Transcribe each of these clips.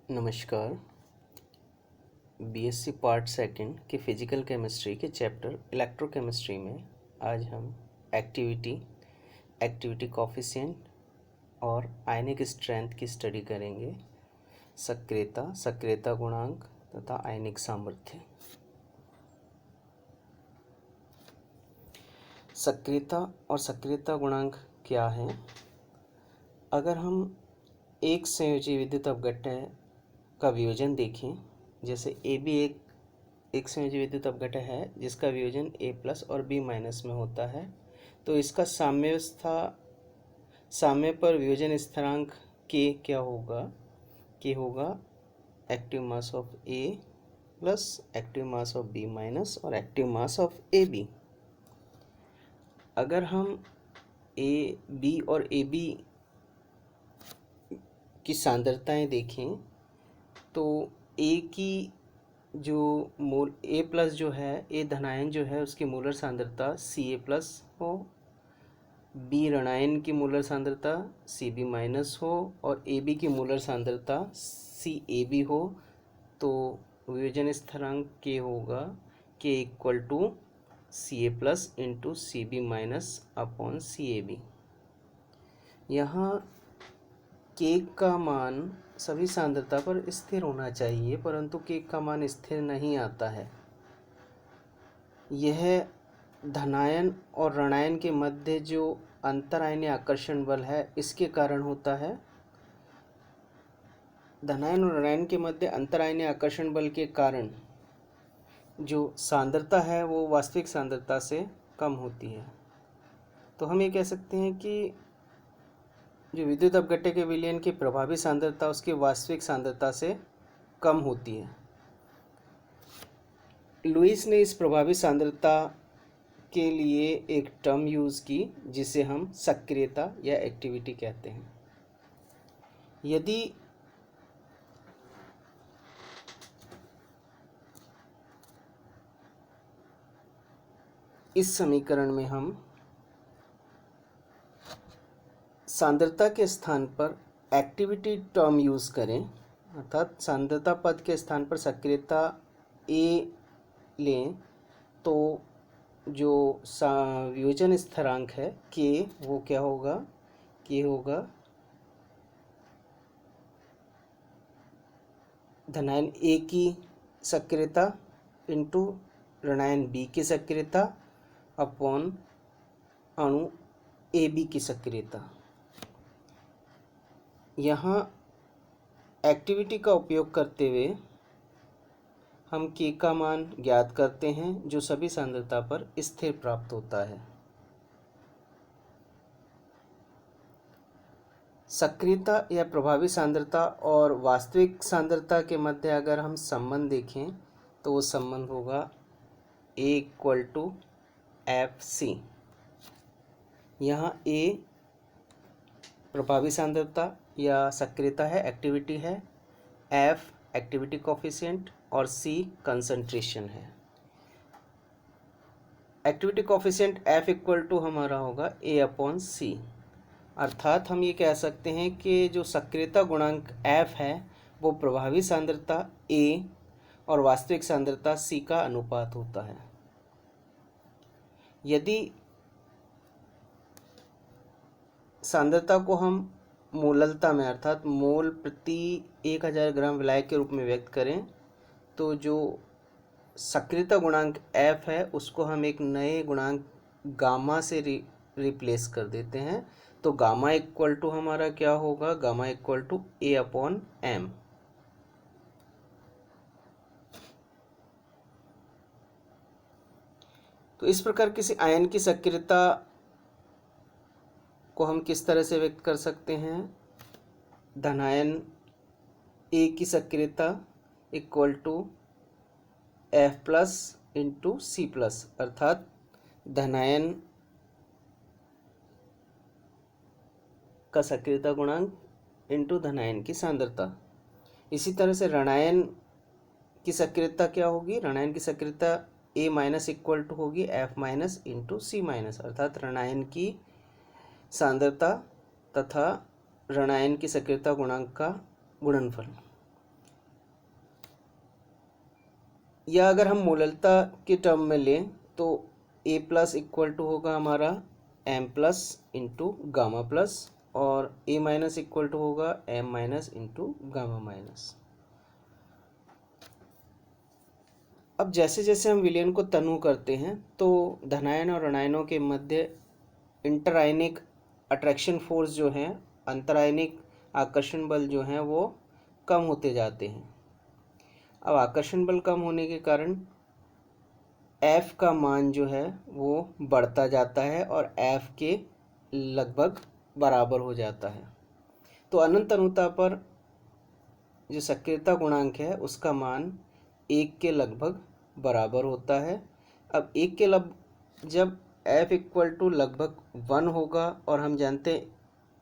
नमस्कार। BSc part second के physical chemistry के चैप्टर इलेक्ट्रोकेमिस्ट्री में आज हम एक्टिविटी कोफिशिएंट और आयनिक स्ट्रेंथ की स्टडी करेंगे। सक्रियता गुणांक तथा आयनिक सामर्थ्य। सक्रियता गुणांक क्या है? अगर हम एक संयोजी विद्युत अपघटय का वियोजन देखें, जैसे ए बी एक संयोजी विद्युत अपघटय है जिसका वियोजन ए प्लस और बी माइनस में होता है, तो इसका साम्य पर वियोजन स्थिरांक के क्या होगा? के होगा active mass of A plus active mass of B minus और active mass of A B. अगर हम ए बी और ए बी की सांद्रताएं देखें तो ए की जो मोल ए प्लस जो है, ए धनायन जो है, उसकी मोलर सांद्रता सी ए प्लस हो, बी ऋणायन की मोलर सांद्रता सी बी माइनस हो और ए बी की मोलर सांद्रता सी ए बी हो, तो वियोजन स्थिरांक के होगा के equal to C A plus into C B minus upon C A B. यहाँ के का मान सभी सांद्रता पर स्थिर होना चाहिए, परंतु के का मान स्थिर नहीं आता है। यह धनायन और ऋणायन के मध्य जो अंतरायनीय आकर्षण बल है इसके कारण होता है। धनायन और ऋणायन के मध्य अंतरायनीय आकर्षण बल के कारण जो सांद्रता है वो वास्तविक सांद्रता से कम होती है। तो हम ये कह सकते हैं कि जो विद्युत अपघट्य के विलयन की प्रभावी सांद्रता उसकी वास्तविक सांद्रता से कम होती है। लुईस ने इस प्रभावी सांद्रता के लिए एक टर्म यूज़ की जिसे हम सक्रियता या एक्टिविटी कहते हैं। यदि इस समीकरण में हम सांद्रता के स्थान पर एक्टिविटी टर्म यूज़ करें, अर्थात सांद्रता पद के स्थान पर सक्रियता ए लें, तो जो वियोजन स्थिरांक है के वो क्या होगा? के होगा धनायन ए की सक्रियता इंटू ऋणायन बी की सक्रियता अपॉन अणु ए बी की सक्रियता। यहाँ एक्टिविटी का उपयोग करते हुए हम के का मान ज्ञात करते हैं जो सभी सांद्रता पर स्थिर प्राप्त होता है। सक्रियता या प्रभावी सांद्रता और वास्तविक सांद्रता के मध्य अगर हम संबंध देखें तो वो संबंध होगा ए इक्वल टू एफ सी। यहाँ ए प्रभावी सांद्रता या सक्रियता है, एक्टिविटी है, एफ एक्टिविटी कोफिशिएंट और सी कंसंट्रेशन है। Activity coefficient F equal to हमारा होगा ए अपॉन सी, अर्थात हम ये कह सकते हैं कि जो सक्रियता गुणांक एफ है वो प्रभावी सांद्रता ए और वास्तविक सांद्रता सी का अनुपात होता है। यदि सांद्रता को हम मोललता में अर्थात मोल प्रति 1000 ग्राम विलायक के रूप में व्यक्त करें तो जो सक्रियता गुणांक एफ है उसको हम एक नए गुणांक गामा से रिप्लेस कर देते हैं, तो गामा इक्वल टू हमारा क्या होगा? Gamma equal to A upon M. तो इस प्रकार किसी आयन की सक्रियता को हम किस तरह से व्यक्त कर सकते हैं? धनायन ए की सक्रियता equal to F plus into C plus, अर्थात धनायन का सक्रियता गुणांक इंटू धनायन की सांद्रता। इसी तरह से ऋणायन की सक्रियता क्या होगी? ऋणायन की सक्रियता ए माइनस इक्वल टू होगी एफ माइनस इंटू सी माइनस, अर्थात ऋणायन की सांद्रता तथा ऋणायन की सक्रियता गुणांक का गुणनफल। या अगर हम मोललता के टर्म में लें तो ए प्लस इक्वल टू होगा हमारा M plus into gamma plus, और ए माइनस इक्वल टू होगा M minus into gamma minus. अब जैसे जैसे हम विलयन को तनु करते हैं तो धनायन और ऋणायनों के मध्य इंटरआयनिक अट्रैक्शन फोर्स जो हैं, अंतरायनिक आकर्षण बल जो हैं, वो कम होते जाते हैं। अब आकर्षण बल कम होने के कारण F का मान जो है वो बढ़ता जाता है और F के लगभग बराबर हो जाता है। तो अनंत अनुता पर जो सक्रियता गुणांक है उसका मान 1 के लगभग बराबर होता है। अब 1 के जब F इक्वल टू लगभग 1 होगा, और हम जानते हैं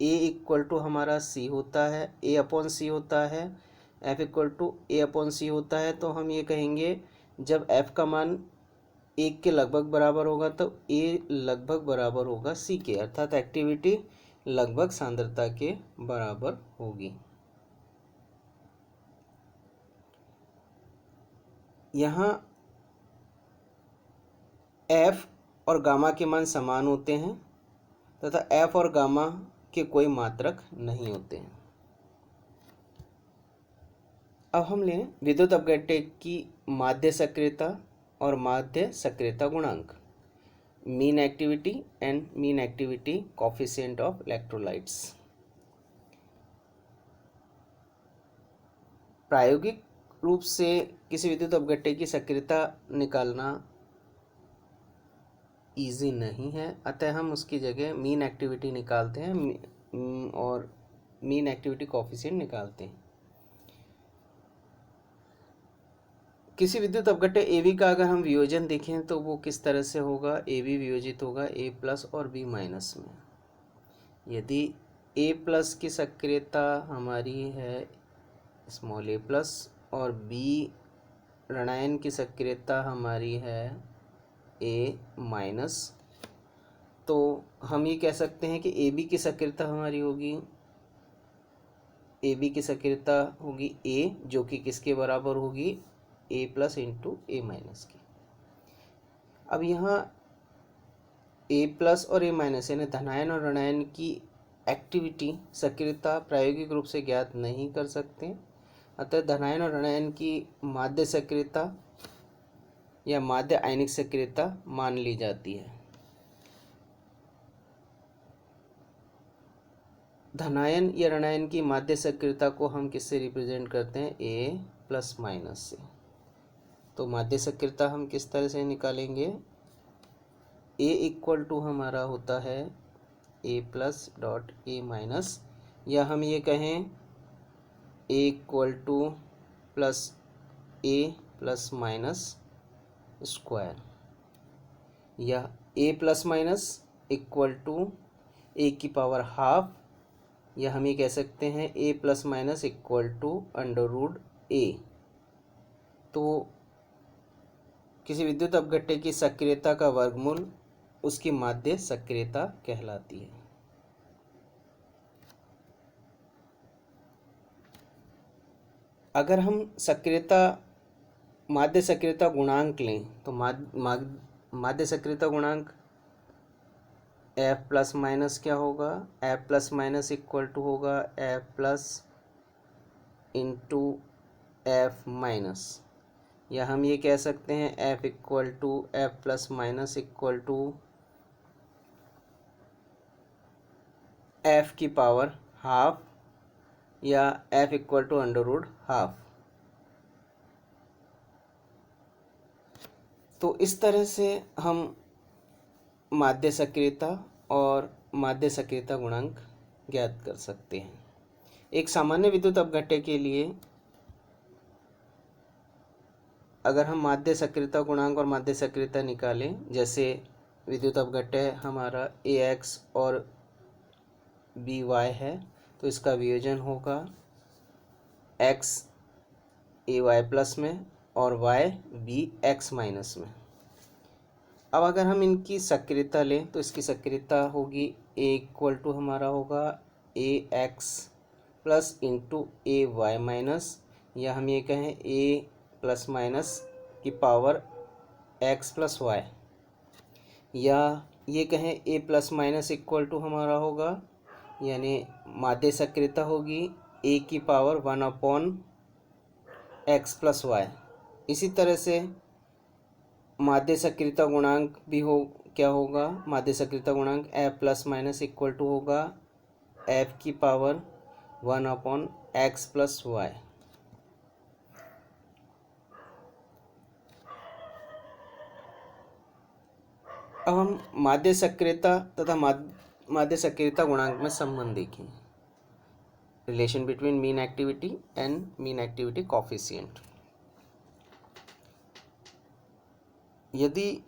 A इक्वल टू हमारा C होता है, A अपॉन सी होता है, F equal to A upon C होता है, तो हम ये कहेंगे जब F का मान 1 के लगभग बराबर होगा तो A लगभग बराबर होगा C के, अर्थात एक्टिविटी लगभग सांद्रता के बराबर होगी। यहाँ F और गामा के मान समान होते हैं तथा F और गामा के कोई मात्रक नहीं होते हैं। अब हम लें विद्युत अपघट्य की माध्य सक्रियता और माध्य सक्रियता गुणांक, mean activity and mean activity coefficient of electrolytes. प्रायोगिक रूप से किसी विद्युत अपघट्य की सक्रियता निकालना इजी नहीं है, अतः हम उसकी जगह मीन एक्टिविटी निकालते हैं और मीन एक्टिविटी कोफिशिएंट निकालते हैं। किसी विद्युत अपघट्य AB का अगर हम वियोजन देखें तो वो किस तरह से होगा। AB वियोजित होगा A प्लस और B माइनस में। यदि A प्लस की सक्रियता हमारी है स्मॉल a प्लस और B ऋणायन की सक्रियता हमारी है A माइनस, तो हम ये कह सकते हैं कि AB की सक्रियता हमारी होगी, AB की सक्रियता होगी A, जो कि किसके बराबर होगी, A plus into A minus की। अब यहाँ A प्लस और A माइनस यानी धनायन और ऋणायन की एक्टिविटी सक्रियता प्रायोगिक रूप से ज्ञात नहीं कर सकते, अतः धनायन और ऋणायन की माध्य सक्रियता या माध्य आयनिक सक्रियता मान ली जाती है। धनायन या ऋणायन की माध्य सक्रियता को हम किससे रिप्रेजेंट करते हैं, A प्लस माइनस से। तो माध्य सक्रियता हम किस तरह से निकालेंगे, A इक्वल टू हमारा होता है A plus dot A minus, या हम ये कहें A equal to plus A plus minus square, या A plus minus equal to A की पावर हाफ, या हम ये कह सकते हैं A plus minus equal to under root A। तो किसी विद्युत अपघट्य की सक्रियता का वर्गमूल उसकी माध्य सक्रियता कहलाती है। अगर हम माध्य सक्रियता गुणांक लें तो माध्य सक्रियता गुणांक F प्लस माइनस क्या होगा, F plus minus equal to होगा F plus into F minus, या हम ये कह सकते हैं F equal to F plus minus equal to F की पावर हाफ, या F equal to under root half. तो इस तरह से हम माध्य सक्रियता और माध्य सक्रियता गुणांक ज्ञात कर सकते हैं। एक सामान्य विद्युत अपघट्य के लिए अगर हम माध्य सक्रियता गुणांक और माध्य सक्रियता निकालें, जैसे विद्युत अपघट्य हमारा AX और BY है, तो इसका वियोजन होगा X AY प्लस में और Y BX माइनस में। अब अगर हम इनकी सक्रियता लें तो इसकी सक्रियता होगी A इक्वल टू हमारा होगा AX plus into AY minus, या हम ये कहें A प्लस माइनस की पावर x प्लस वाई, या ये कहें a plus minus equal to हमारा होगा, यानी माध्य सक्रियता होगी a की power 1 upon x plus Y. इसी तरह से माध्य सक्रियता गुणांक भी क्या होगा, माध्य सक्रियता गुणांक f plus minus equal to होगा f की power 1 upon x plus Y. अब हम माध्य सक्रियता तथा माध्य सक्रियता गुणांक में संबंध देखें, relation between mean activity and mean activity coefficient. यदि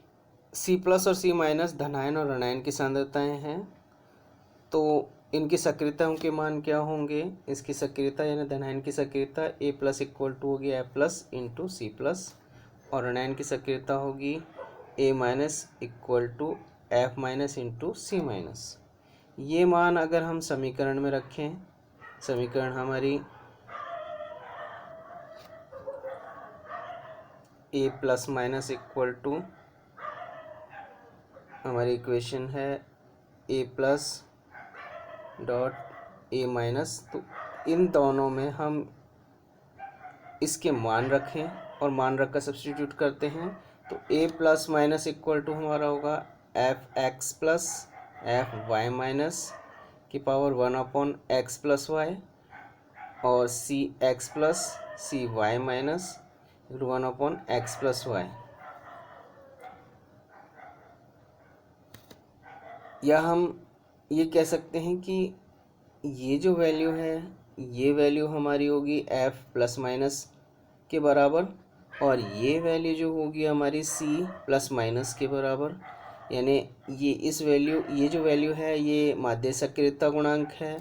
C प्लस और C माइनस धनायन और ऋणायन की सांद्रताएं हैं तो इनकी सक्रियताओं के मान क्या होंगे, इसकी सक्रियता यानी धनायन की सक्रियता A प्लस इक्वल टू होगी F plus into C plus, और ऋणायन की सक्रियता होगी A minus equal to F minus into C minus. ये मान अगर हम समीकरण में रखें, समीकरण हमारी A plus minus equal to हमारी इक्वेशन है A plus dot A minus, तो इन दोनों में हम इसके मान रखें और मान रख कर सब्स्टिट्यूट करते हैं, तो A plus minus equal to हमारा होगा F X plus F Y minus की power 1 upon X plus Y, और C X plus C Y minus 1 upon X plus Y. या हम ये कह सकते हैं कि ये जो वैल्यू है ये वैल्यू हमारी होगी f प्लस माइनस के बराबर, और ये वैल्यू जो होगी हमारी c प्लस माइनस के बराबर, यानी ये जो वैल्यू है ये माध्य सक्रियता गुणांक है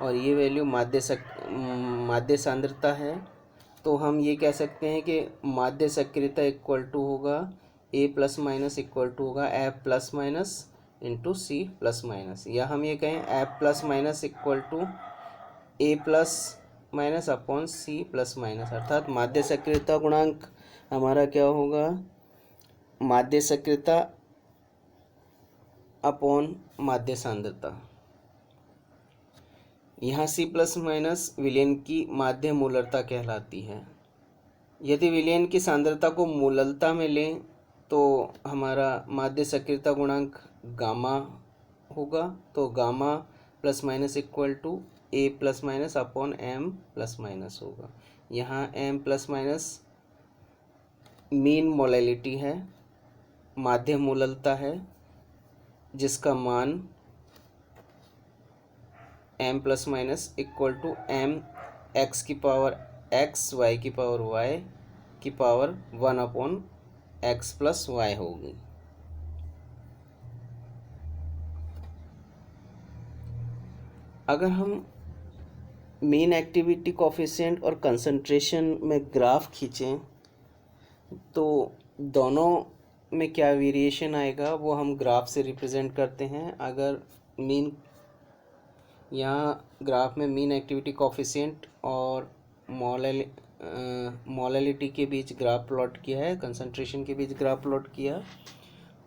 और ये वैल्यू माध्य सांद्रता है। तो हम ये कह सकते हैं कि माध्य सक्रियता इक्वल टू होगा a plus minus equal to होगा f plus minus into C plus minus, या हम ये कहें f plus minus equal to a plus minus upon C plus minus, अर्थात माध्य सक्रियता गुणांक हमारा क्या होगा, माध्य सक्रियता अपॉन माध्य सांद्रता। यहाँ C प्लस माइनस विलयन की माध्य मूलरता कहलाती है। यदि विलयन की सांद्रता को मूललता में लें तो हमारा माध्य सक्रियता गुणांक गामा होगा, तो gamma plus minus equal to A plus minus upon M plus minus होगा। यहाँ M plus minus mean molality है, माध्य मूललता है, जिसका मान M plus minus equal to M x की पावर x y की पावर y की power 1 upon x plus Y होगी। अगर हम मीन एक्टिविटी कोफिशिएंट और कंसंट्रेशन में ग्राफ खींचें तो दोनों में क्या वेरिएशन आएगा वो हम ग्राफ से रिप्रेजेंट करते हैं। अगर यहाँ ग्राफ में मीन एक्टिविटी कोफिशिएंट और मोलैलिटी के बीच ग्राफ प्लॉट किया है, कंसंट्रेशन के बीच ग्राफ प्लॉट किया,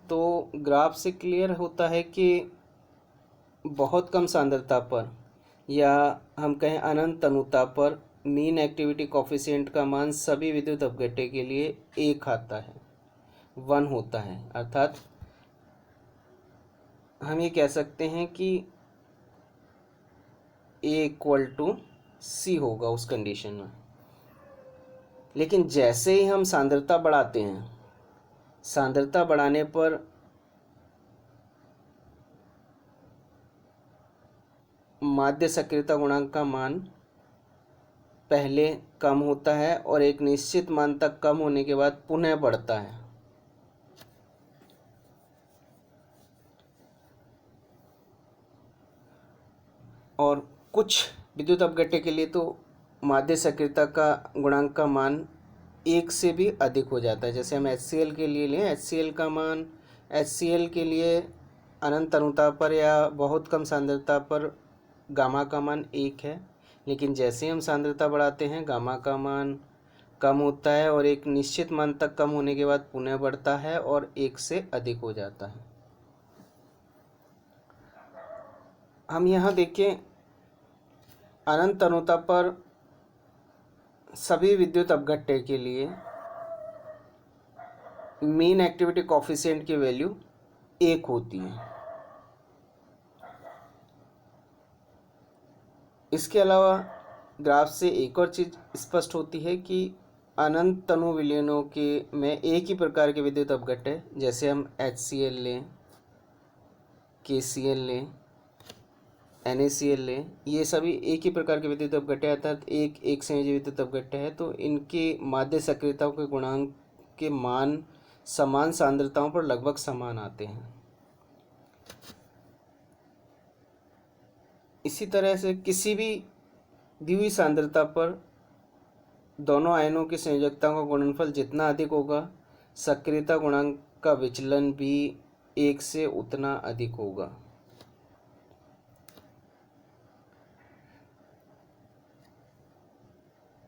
तो ग्राफ से क्लियर होता है कि बहुत कम सांद्रता पर या हम कहें अनंत तनुता पर मीन एक्टिविटी कोफिशिएंट का मान सभी विद्युत अपघट्य के लिए 1 आता है, 1 होता है। अर्थात हम ये कह सकते हैं कि A इक्वल टू C होगा उस कंडीशन में। लेकिन जैसे ही हम सांद्रता बढ़ाते हैं, सांद्रता बढ़ाने पर माध्य सक्रियता गुणांक का मान पहले कम होता है और एक निश्चित मान तक कम होने के बाद पुनः बढ़ता है। और कुछ विद्युत अपघट्य के लिए तो माध्य सक्रियता का गुणांक का मान 1 से भी अधिक हो जाता है। जैसे हम HCl के लिए लें, HCl के लिए अनंत तनुता पर या बहुत कम सांद्रता पर गामा का मान 1 है, लेकिन जैसे हम सांद्रता बढ़ाते हैं गामा का मान कम होता है और एक निश्चित मान तक कम होने के बाद पुनः बढ़ता है और 1 से अधिक हो जाता है। हम यहाँ देखें अनंत तनुता पर सभी विद्युत अपघट्य के लिए मीन एक्टिविटी कोफिशिएंट की वैल्यू 1 होती है। इसके अलावा ग्राफ से एक और चीज़ स्पष्ट होती है कि अनंत तनु विलयनों के में एक ही प्रकार के विद्युत अपघट्य, जैसे हम HCl लें, KCl लें, NaCl लें, ये सभी एक ही प्रकार के विद्युत अपघट्य अर्थात एक संयोजी विद्युत अपघट्य है, तो इनके माध्य सक्रियताओं के गुणांक के मान समान सांद्रताओं पर लगभग समान आते हैं। इसी तरह से किसी भी दी हुई सांद्रता पर दोनों आयनों की संयोजकता का गुणनफल जितना अधिक होगा, सक्रियता गुणांक का विचलन भी 1 से उतना अधिक होगा।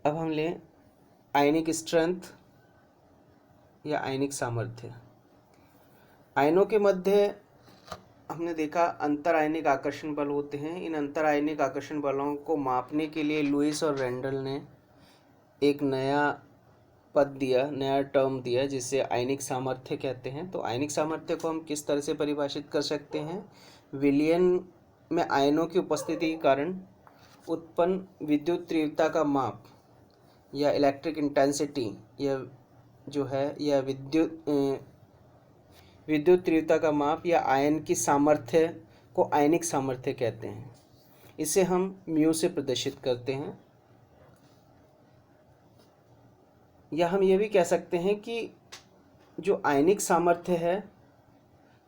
अब हम लें आयनिक स्ट्रेंथ या आयनिक सामर्थ्य। आयनों के मध्य हमने देखा अंतर आयनिक आकर्षण बल होते हैं। इन अंतर आयनिक आकर्षण बलों को मापने के लिए लुईस और रेंडल ने एक नया पद दिया, नया टर्म दिया, जिसे आयनिक सामर्थ्य कहते हैं। तो आयनिक सामर्थ्य को हम किस तरह से परिभाषित कर सकते हैं? विलयन में आयनों की उपस्थिति के कारण उत्पन्न विद्युत तीव्रता का माप या इलेक्ट्रिक इंटेंसिटी या जो है या विद्युत तीव्रता का माप या आयन की सामर्थ्य को आयनिक सामर्थ्य कहते हैं। इसे हम म्यू से प्रदर्शित करते हैं। या हम ये भी कह सकते हैं कि जो आयनिक सामर्थ्य है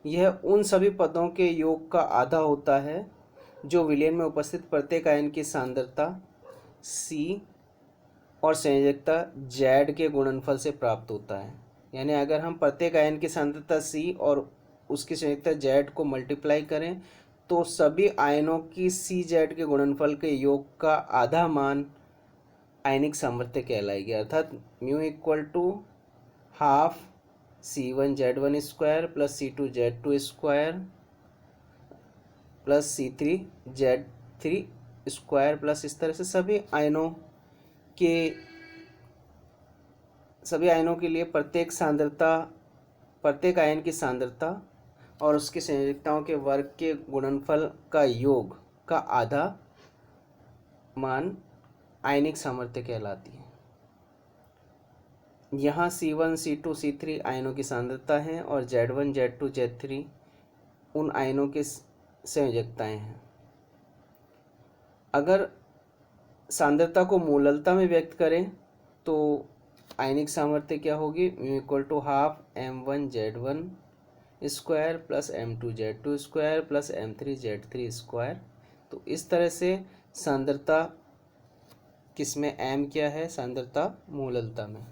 यह उन सभी पदों के योग का आधा होता है जो विलयन में उपस्थित प्रत्येक आयन की सांद्रता C और संयोजकता Z के गुणनफल से प्राप्त होता है। यानी अगर हम प्रत्येक आयन की सांद्रता C और उसकी संयोजकता Z को मल्टीप्लाई करें तो सभी आयनों की CZ के गुणनफल के योग का आधा मान आयनिक सामर्थ्य कहलाएगी। अर्थात mu equal to half C1Z1 square plus C2Z2 square plus C3Z3 square plus इस तरह से सभी आयनों के लिए प्रत्येक आयन की सांद्रता और उसकी संयोजकताओं के वर्ग के गुणनफल का योग का आधा मान आयनिक सामर्थ्य कहलाती है। यहाँ C1, C2, C3 आयनों की सांद्रता है और Z1, Z2, Z3 उन आयनों के संयोजकताएं हैं। अगर सांद्रता को मोललता में व्यक्त करें तो आयनिक सामर्थ्य क्या होगी? Mu equal to half M1Z1 square plus M2Z2 square plus M3Z3 square. तो इस तरह से सांद्रता किसमें M क्या है? सांद्रता मोललता में।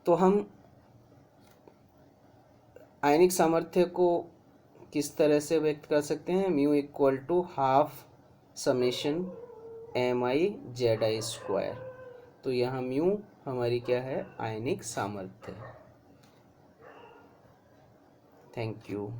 तो हम आयनिक सामर्थ्य को किस तरह से व्यक्त कर सकते हैं? Mu equal to half summation MI/ZI square. तो यहाँ म्यू हमारी क्या है? आयनिक सामर्थ्य। Thank you.